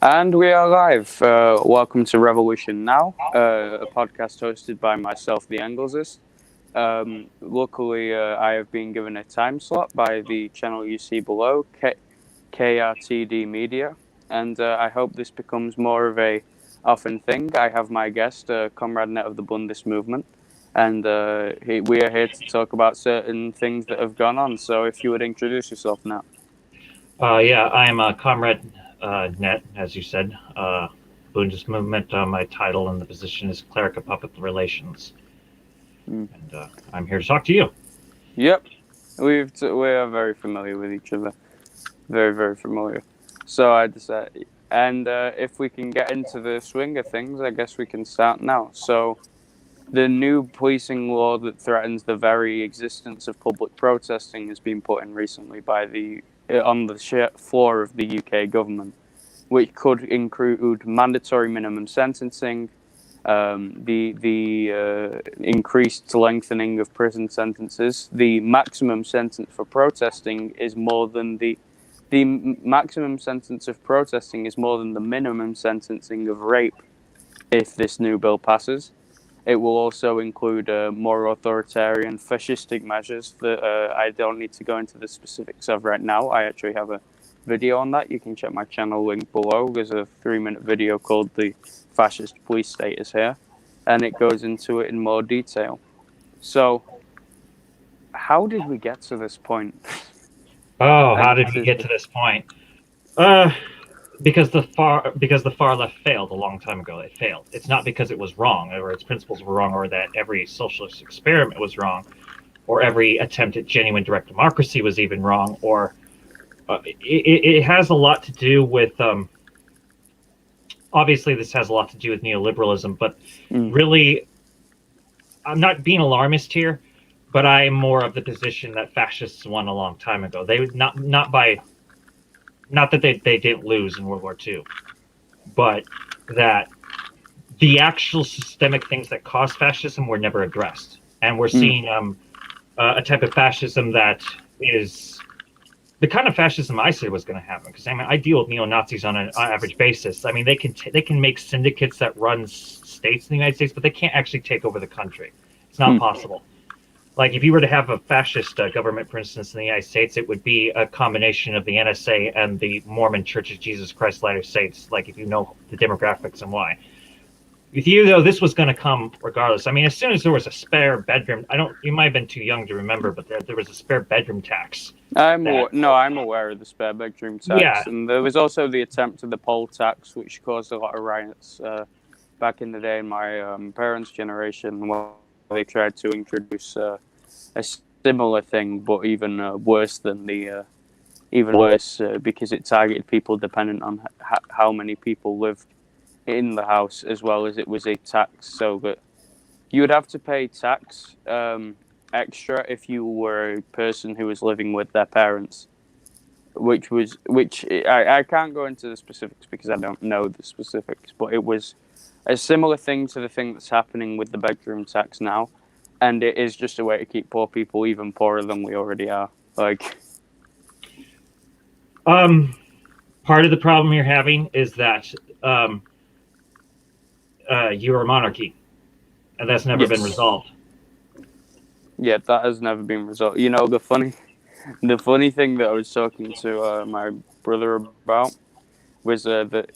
And we are live. Welcome to Revolution Now, a podcast hosted by myself, the Engelsist. Luckily, I have been given a time slot by the channel you see below, KRTD Media, and I hope this becomes more of a often thing. I have my guest, Comrade of the Bundis movement, and we are here to talk about certain things that have gone on. So, if you would introduce yourself now. I'm a Comrade Net, as you said, Bundis movement. My title and the position is Cleric of Public Relations, and I'm here to talk to you. Yep, we are very familiar with each other, very, very familiar. So I decided, and if we can get into the swing of things, I guess we can start now. So the new policing law that threatens the very existence of public protesting has been put in recently by on the floor of the UK government, which could include mandatory minimum sentencing, the increased lengthening of prison sentences. The maximum sentence for protesting is more than the maximum sentence of protesting is more than the minimum sentencing of rape if this new bill passes. It will also include more authoritarian, fascistic measures that I don't need to go into the specifics of right now. I actually have a video on that. You can check my channel link below. There's a 3-minute video called The Fascist Police State is Here, and it goes into it in more detail. So, how did we get to this point? How did we get to this point? Because the far left failed a long time ago. It failed. It's not because it was wrong, or its principles were wrong, or that every socialist experiment was wrong, or every attempt at genuine direct democracy was even wrong, or it has a lot to do with obviously this has a lot to do with neoliberalism, but really, I'm not being alarmist here, but I am more of the position that fascists won a long time ago. They not that they didn't lose in World War II, but that the actual systemic things that caused fascism were never addressed. And we're seeing a type of fascism that is the kind of fascism I said was going to happen. Because I deal with neo-Nazis on an average basis. I mean, they can make syndicates that run states in the United States, but they can't actually take over the country. It's not possible. Like, if you were to have a fascist government, for instance, in the United States, it would be a combination of the NSA and the Mormon Church of Jesus Christ of Latter-day Saints, like, if you know the demographics and why. With you, though, this was going to come regardless. I mean, as soon as there was a spare bedroom, you might have been too young to remember, but there was a spare bedroom tax. I'm aware of the spare bedroom tax. Yeah. And there was also the attempt of the poll tax, which caused a lot of riots back in the day in my parents' generation, where they tried to introduce a similar thing, but even worse than because it targeted people dependent on how many people lived in the house, as well as it was a tax, so that you would have to pay tax extra if you were a person who was living with their parents, which I can't go into the specifics because I don't know the specifics, but it was a similar thing to the thing that's happening with the bedroom tax now, and it is just a way to keep poor people even poorer than we already are. Like, part of the problem you're having is that you're a monarchy, and that's never been resolved. Yeah, that has never been resolved. You know, the funny thing that I was talking to my brother about was that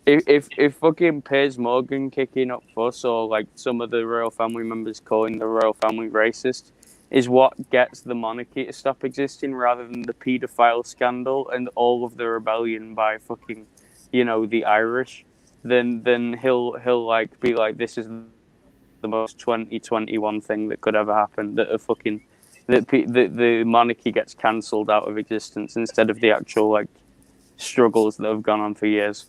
if fucking Piers Morgan kicking up fuss, or like some of the royal family members calling the royal family racist, is what gets the monarchy to stop existing, rather than the paedophile scandal and all of the rebellion by fucking, the Irish, then he'll like be like, this is the most 2021 thing that could ever happen, that the monarchy gets cancelled out of existence, instead of the actual like struggles that have gone on for years.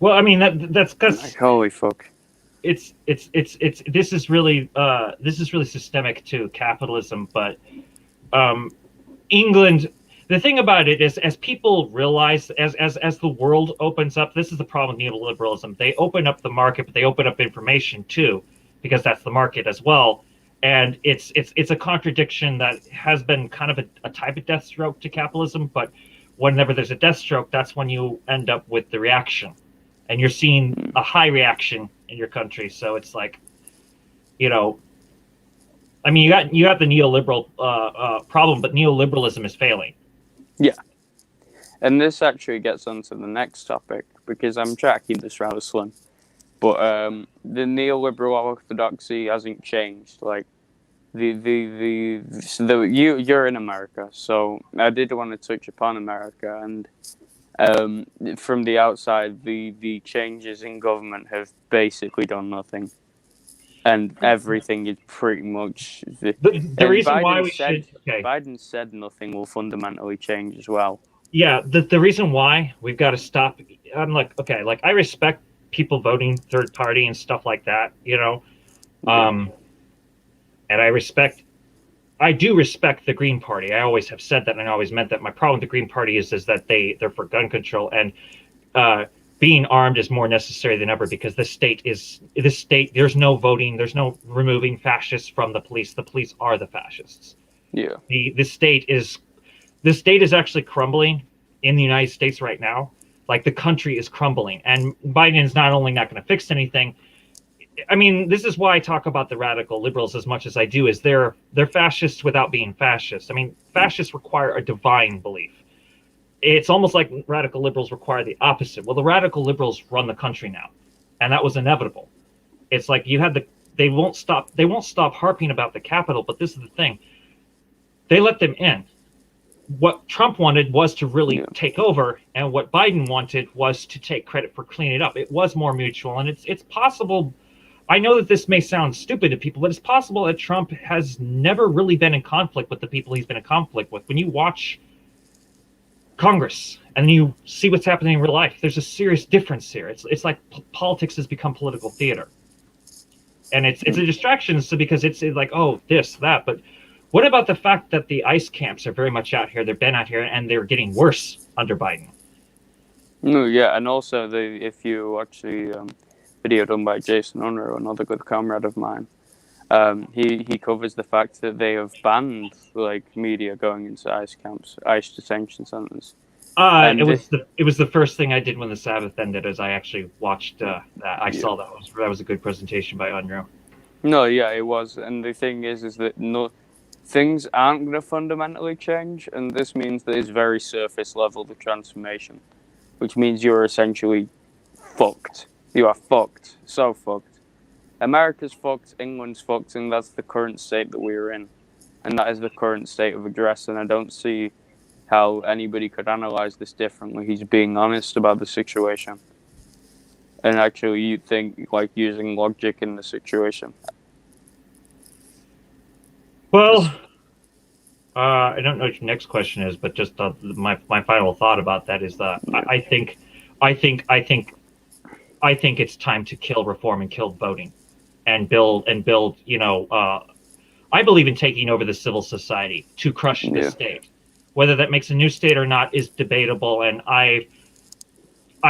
Well, I mean that's because like, holy fuck. This is really systemic to capitalism, but England. The thing about it is, as people realize, as the world opens up, this is the problem with neoliberalism. They open up the market, but they open up information too, because that's the market as well. And it's a contradiction that has been kind of a type of death stroke to capitalism. But whenever there's a death stroke, that's when you end up with the reaction, and you're seeing a high reaction in your country. So it's like, you know, I mean, you got the neoliberal problem, but neoliberalism is failing. Yeah. And this actually gets on to the next topic, because I'm trying to keep this rather slim. But the neoliberal orthodoxy hasn't changed. Like you're in America, so I did want to touch upon America, and from the outside, the changes in government have basically done nothing, and everything is pretty much The and reason why we should, okay, Biden said nothing will fundamentally change as well. yeah, the reason why we've got to stop. I'm like, okay, like I respect people voting third party and stuff like that, you know, and I do respect the Green Party. I always have said that, and I always meant that. My problem with the Green Party is that they're for gun control, and being armed is more necessary than ever, because this state. There's no voting. There's no removing fascists from the police. The police are the fascists. Yeah. The state is actually crumbling in the United States right now. Like, the country is crumbling, and Biden is not only not going to fix anything. I mean, this is why I talk about the radical liberals as much as I do. Is they're fascists without being fascists. I mean, fascists require a divine belief. It's almost like radical liberals require the opposite. Well, the radical liberals run the country now, and that was inevitable. It's like they won't stop harping about the Capitol, but this is the thing. They let them in. What Trump wanted was to really take over, and what Biden wanted was to take credit for cleaning it up. It was more mutual, and it's possible. I know that this may sound stupid to people, but it's possible that Trump has never really been in conflict with the people he's been in conflict with. When you watch Congress and you see what's happening in real life, there's a serious difference here. It's like politics has become political theater, and it's a distraction. So because it's like, oh, this, that, but what about the fact that the ICE camps are very much out here? They've been out here, and they're getting worse under Biden. No, yeah, and also if you watch the video done by Jason Unruh, another good comrade of mine, he covers the fact that they have banned like media going into ICE camps, ICE detention centers. It was the first thing I did when the Sabbath ended, as I actually watched that. I saw that was a good presentation by Unruh. No, yeah, it was, and the thing is that things aren't going to fundamentally change, and this means that it's very surface level, the transformation, which means you're essentially fucked. You are fucked. So fucked. America's fucked, England's fucked, and that's the current state that we're in. And that is the current state of address, and I don't see how anybody could analyze this differently. He's being honest about the situation. And actually, you think, like, using logic in the situation. Well, I don't know what your next question is, but just my final thought about that is that I think it's time to kill reform and kill voting, and build. You know, I believe in taking over the civil society to crush this state. Whether that makes a new state or not is debatable, and I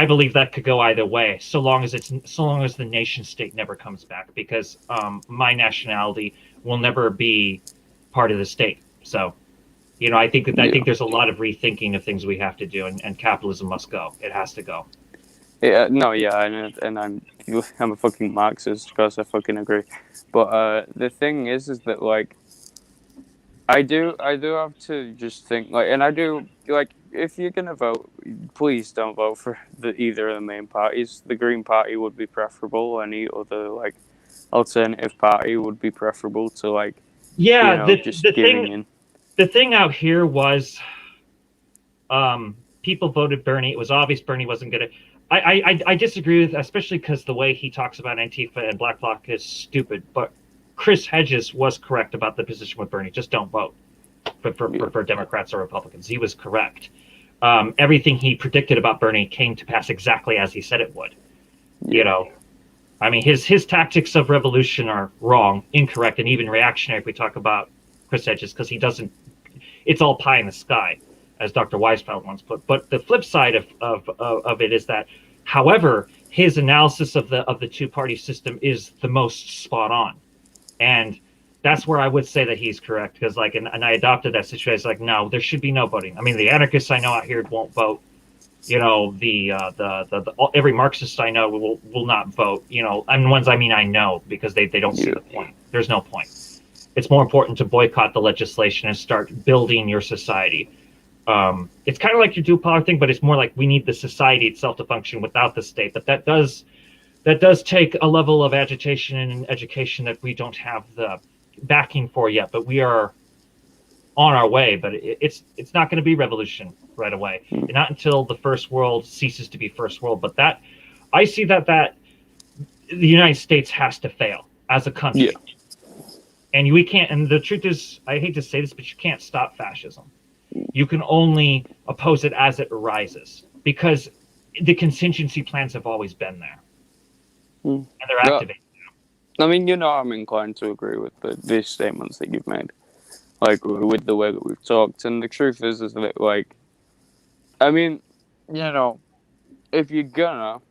believe that could go either way, so long as the nation state never comes back, because my nationality will never be part of the state. So, you know, I think there's a lot of rethinking of things we have to do, and capitalism must go. It has to go. Yeah, no, yeah, and I'm a fucking Marxist, because I fucking agree. But the thing is that, like, I do have to just think, like, and I do, like, if you're gonna vote, please don't vote for either of the main parties. The Green Party would be preferable. Any other, like, alternative party would be preferable to, like, the thing out here was, people voted Bernie. It was obvious Bernie wasn't gonna. I disagree with, especially because the way he talks about Antifa and Black Bloc is stupid. But Chris Hedges was correct about the position with Bernie. Just don't vote for Democrats or Republicans. He was correct. Everything he predicted about Bernie came to pass exactly as he said it would. You know, I mean, his tactics of revolution are wrong, incorrect, and even reactionary if we talk about Chris Hedges, because he doesn't. It's all pie in the sky, as Dr. Weisfeld once put. But the flip side of it is that, however, his analysis of the two-party system is the most spot on. And that's where I would say that he's correct, because like, and I adopted that situation. It's like, no, there should be no voting. I mean, the anarchists I know out here won't vote. You know, every Marxist I know will not vote. You know, and ones I mean I know, because they don't see the point. There's no point. It's more important to boycott the legislation and start building your society. It's kind of like your dual power thing, but it's more like we need the society itself to function without the state. But that does take a level of agitation and education that we don't have the backing for yet. But we are on our way. But it's not going to be revolution right away. Not until the first world ceases to be first world. But that I see that the United States has to fail as a country. Yeah. And we can't. And the truth is, I hate to say this, but you can't stop fascism. You can only oppose it as it arises, because the contingency plans have always been there, and they're activated. I mean, I'm inclined to agree with these statements that you've made, like with the way that we've talked. And the truth is that, like, I mean, if you're gonna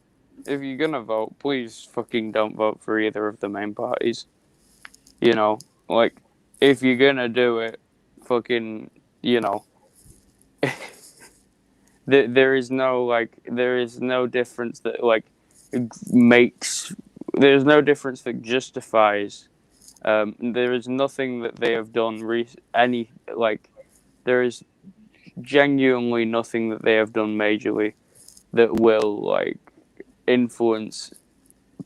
vote, please fucking don't vote for either of the main parties. Like, if you're gonna do it, fucking, there is no difference that, like, there's no difference that justifies, there is nothing that they have done, there is genuinely nothing that they have done majorly that will, like, influence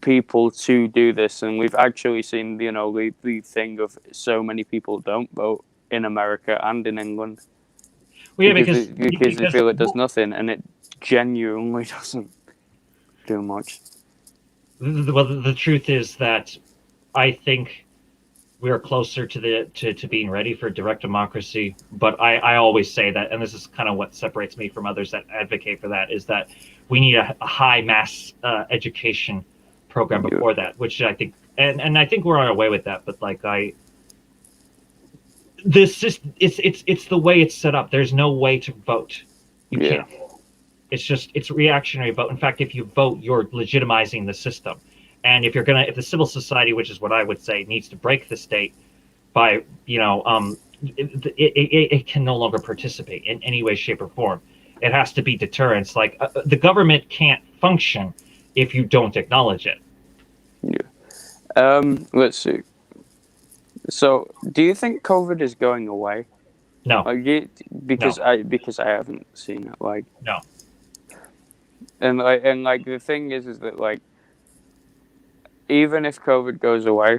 people to do this. And we've actually seen, the thing of so many people don't vote in America and in England. Well, yeah, because they feel it does nothing, and it genuinely doesn't do much. Well, the truth is that I think we're closer to being ready for direct democracy. But I always say that, and this is kind of what separates me from others that advocate for that, is that we need a high mass education program before that, which I think, and I think we're on our way with that. But like it's the way it's set up. There's no way to vote. You can't. It's reactionary vote. In fact, if you vote, you're legitimizing the system. And if the civil society, which is what I would say, needs to break the state by, it can no longer participate in any way, shape, or form. It has to be deterrence. Like, the government can't function if you don't acknowledge it. Yeah. Let's see. So, do you think COVID is going away? No. Because I haven't seen it. Like, no. And the thing is that, like, even if COVID goes away,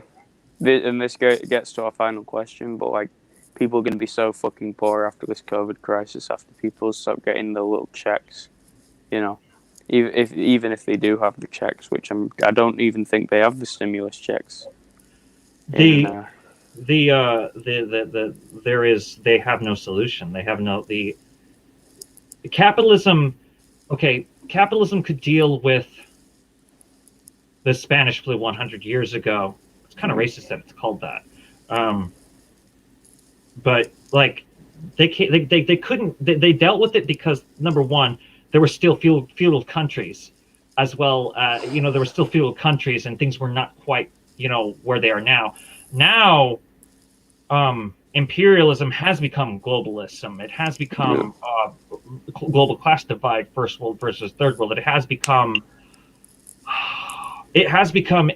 and this gets to our final question, but, like, people are going to be so fucking poor after this COVID crisis, after people stop getting the little checks, even if they do have the checks, which I don't even think they have the stimulus checks. They have no solution. They have the capitalism. Okay, capitalism could deal with the Spanish flu 100 years ago. It's kind of racist that it's called that. But like they couldn't. They dealt with it because, number one, there were still feudal countries, as well. There were still feudal countries, and things were not quite where they are now. Now, imperialism has become globalism. It has become global class divide, first world versus third world. It has become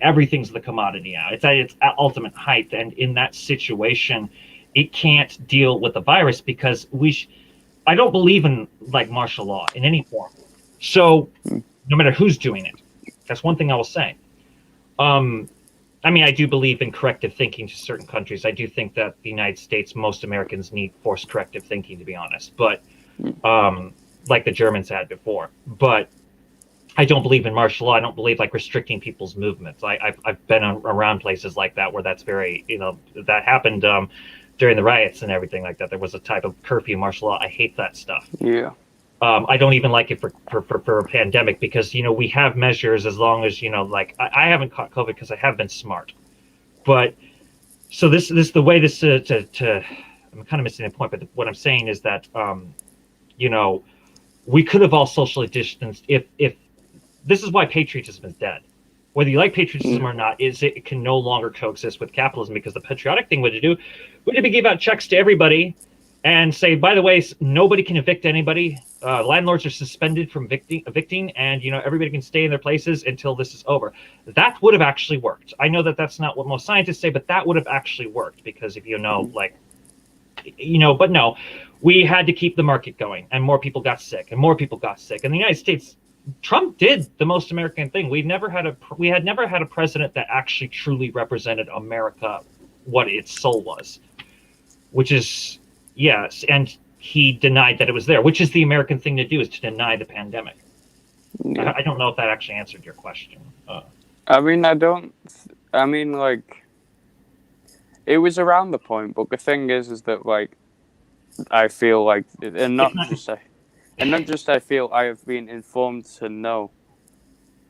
everything's the commodity now. It's at its ultimate height, and in that situation, it can't deal with the virus because I don't believe in, like, martial law in any form. So no matter who's doing it, that's one thing I will say. I mean, I do believe in corrective thinking to certain countries. I do think that the United States, most Americans need forced corrective thinking, to be honest. But like the Germans had before. But I don't believe in martial law. I don't believe, like, restricting people's movements. I've been around places like that where that's very, that happened during the riots and everything like that. There was a type of curfew martial law. I hate that stuff. Yeah. I don't even like it for a pandemic because, we have measures as long as, like, I haven't caught COVID because I have been smart. But so this the way this to I'm kind of missing the point, but what I'm saying is that, we could have all socially distanced if this is why patriotism is dead. whether you like patriotism or not, is it can no longer coexist with capitalism, because the patriotic thing would be give out checks to everybody and say, by the way, nobody can evict anybody. Landlords are suspended from evicting, and everybody can stay in their places until this is over. That would have actually worked. I know that that's not what most scientists say, but that would have actually worked, because if but no, we had to keep the market going, and more people got sick, and more people got sick. And the United States, Trump did the most American thing. We had never had a president that actually truly represented America, what its soul was, which is yes, and he denied that it was there, which is the American thing to do, is to deny the pandemic. Yeah. I don't know if that actually answered your question. I mean, like, it was around the point, but the thing is that, like, I feel like, and not just I feel, I have been informed to know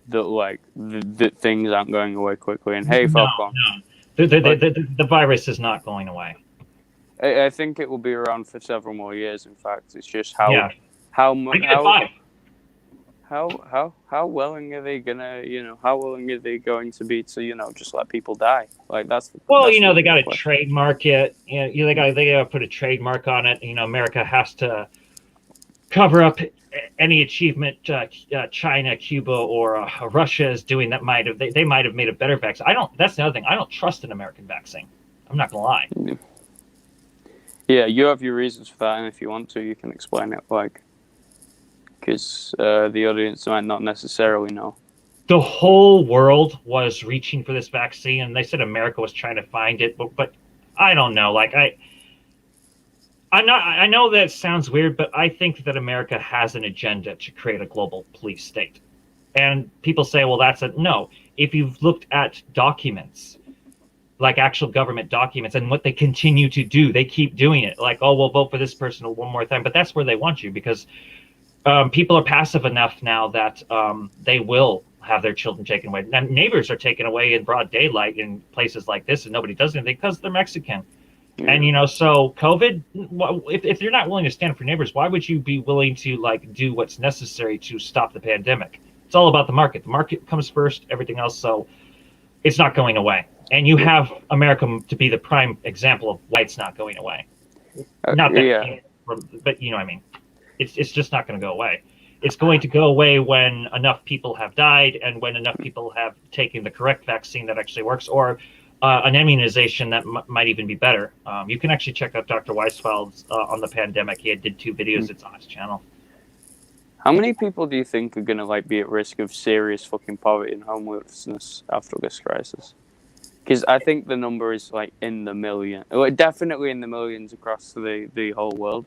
that, like, that things aren't going away quickly. And hey, Falcon, The virus is not going away. I think it will be around for several more years. In fact, it's just how willing are they gonna, how willing are they going to be to, just let people die? Like, that's they got to trademark it. They got to put a trademark on it. America has to cover up any achievement China, Cuba, or Russia is doing that they might have made a better vaccine. That's the other thing. I don't trust an American vaccine. I'm not gonna lie. Yeah, you have your reasons for that, and if you want to, you can explain it, like, because the audience might not necessarily know. The whole world was reaching for this vaccine, and they said America was trying to find it, but I don't know. Like, I know that sounds weird, but I think that America has an agenda to create a global police state. And people say, well, no. If you've looked at documents, like actual government documents, and what they continue to do, they keep doing it. Like, oh, we'll vote for this person one more time. But that's where they want you, because people are passive enough now that they will have their children taken away. And neighbors are taken away in broad daylight in places like this, and nobody does anything because they're Mexican. Yeah. And so COVID, if you're not willing to stand up for neighbors, why would you be willing to do what's necessary to stop the pandemic? It's all about the market. The market comes first, everything else. So it's not going away. And you have America to be the prime example of why it's not going away. Not that, but you know what I mean. It's just not going to go away. It's going to go away when enough people have died, and when enough people have taken the correct vaccine that actually works, or an immunization that might even be better. You can actually check out Dr. Weisfeld's on the pandemic. He did 2 videos. It's on his channel. How many people do you think are going to be at risk of serious fucking poverty and homelessness after this crisis? Because I think the number is in the million. Definitely in the millions across the whole world.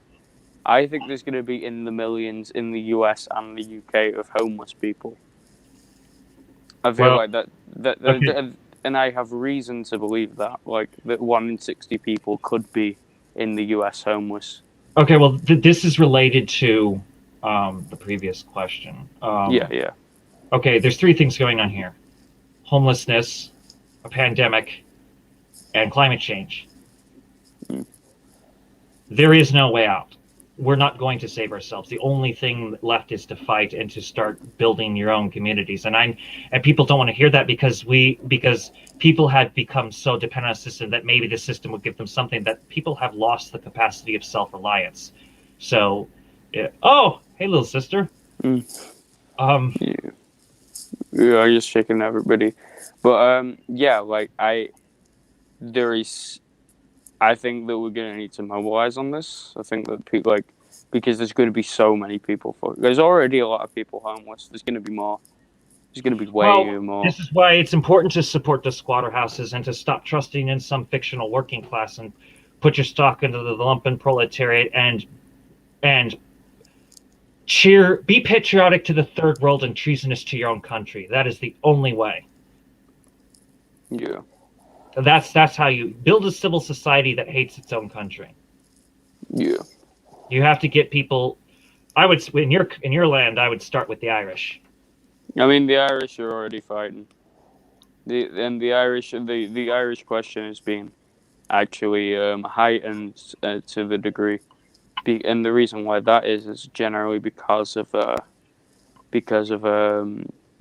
I think there's going to be in the millions in the US and the UK of homeless people. I feel like that okay. And I have reason to believe that, that 1 in 60 people could be in the US homeless. Okay, well, this is related to the previous question. Yeah. Okay, there's 3 things going on here: homelessness, a pandemic, and climate change. There is no way out. We're not going to save ourselves. The only thing left is to fight and to start building your own communities. And people don't want to hear that, because people had become so dependent on the system that maybe the system would give them something, that people have lost the capacity of self-reliance. So, oh, hey, little sister. Yeah, I'm just checking everybody. But I think that we're going to need to mobilize on this. I think that people, because there's going to be so many people. There's already a lot of people homeless. There's going to be more. There's going to be way more. This is why it's important to support the squatter houses and to stop trusting in some fictional working class, and put your stock into the lumpen proletariat and be patriotic to the third world and treasonous to your own country. That is the only way. Yeah. That's how you build a civil society that hates its own country. Yeah. You have to get people. I would, in your land, I would start with the Irish. I mean, the Irish are already fighting. The Irish question is being actually heightened to the degree, and the reason why that is generally because of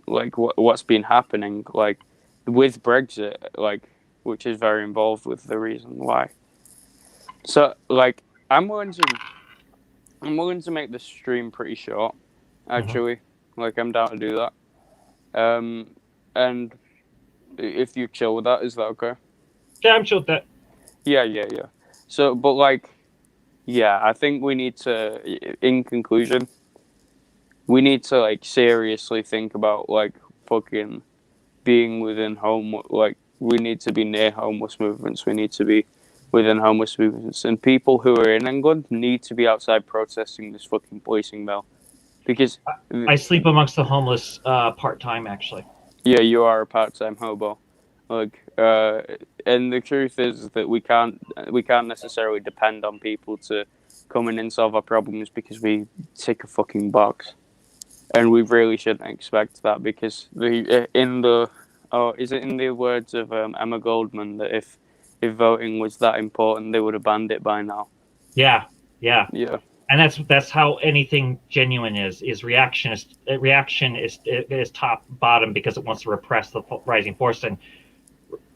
like what's been happening, like with Brexit, like which is very involved with the reason why. So like I'm willing to I'm willing to make the stream pretty short, Mhm. actually. Like I'm down to do that. And if you chill with that, is that okay? Yeah, I'm sure that. Yeah, yeah, yeah. So, but like, yeah, I think we need to. In conclusion, we need to like seriously think about like fucking being within home. Like, we need to be near homeless movements. We need to be within homeless movements, and people who are in England need to be outside protesting this fucking policing bill because I sleep amongst the homeless part time, actually. yeah, you are a part-time hobo. Like, and the truth is that we can't necessarily depend on people to come in and solve our problems because we tick a fucking box, and we really shouldn't expect that because the in the oh is it in the words of Emma Goldman that if voting was that important they would have banned it by now. Yeah, yeah, Yeah, and that's how anything genuine is. Reaction is top bottom because it wants to repress the rising force, and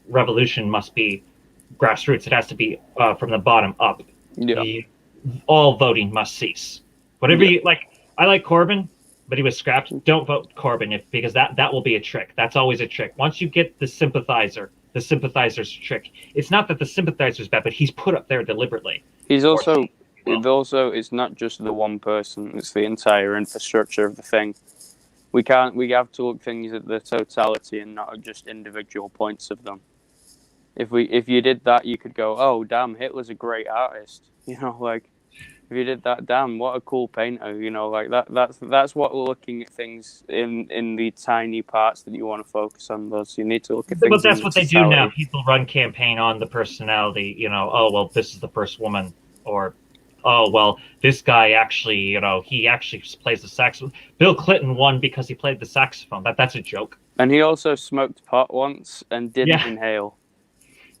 revolution must be grassroots. It has to be from the bottom up. yeah, The all voting must cease. Whatever yeah. you like. I like Corbyn, but he was scrapped. Don't vote Corbyn because that will be a trick. That's always a trick. Once you get the sympathizer's trick. It's not that the sympathizer's bad, but he's put up there deliberately. He's Or also it also it's not just the one person; it's the entire infrastructure of the thing. We have to look things at the totality and not just individual points of them. If you did that, you could go, oh damn, Hitler's a great artist. Like if you did that, damn, what a cool painter. Like that's what we're looking at things in the tiny parts that you want to focus on. Those you need to look at but things in that's the what they do now. totality. People run campaign on the personality. Oh well, this is the first woman, or oh well, this guy actually, he actually plays the saxophone. Bill Clinton won because he played the saxophone. That's a joke. And he also smoked pot once and didn't Yeah, inhale.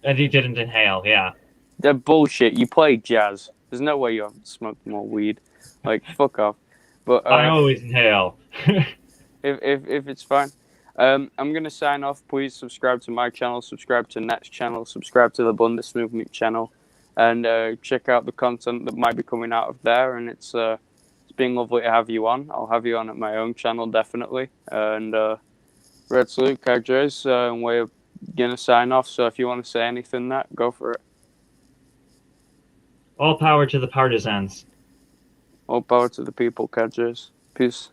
and he didn't inhale. Yeah, They're bullshit. You play jazz. There's no way you haven't smoked more weed. Like fuck off. But I always inhale. if it's fine, I'm gonna sign off. Please subscribe to my channel, subscribe to Net's channel, subscribe to the Bundes Movement channel, and check out the content that might be coming out of there. And it's been lovely to have you on. I'll have you on at my own channel definitely. And Red Salute, KJ's, and we're gonna sign off. So if you want to say anything, that go for it. All power to the partisans. All power to the people, KJ's. Peace.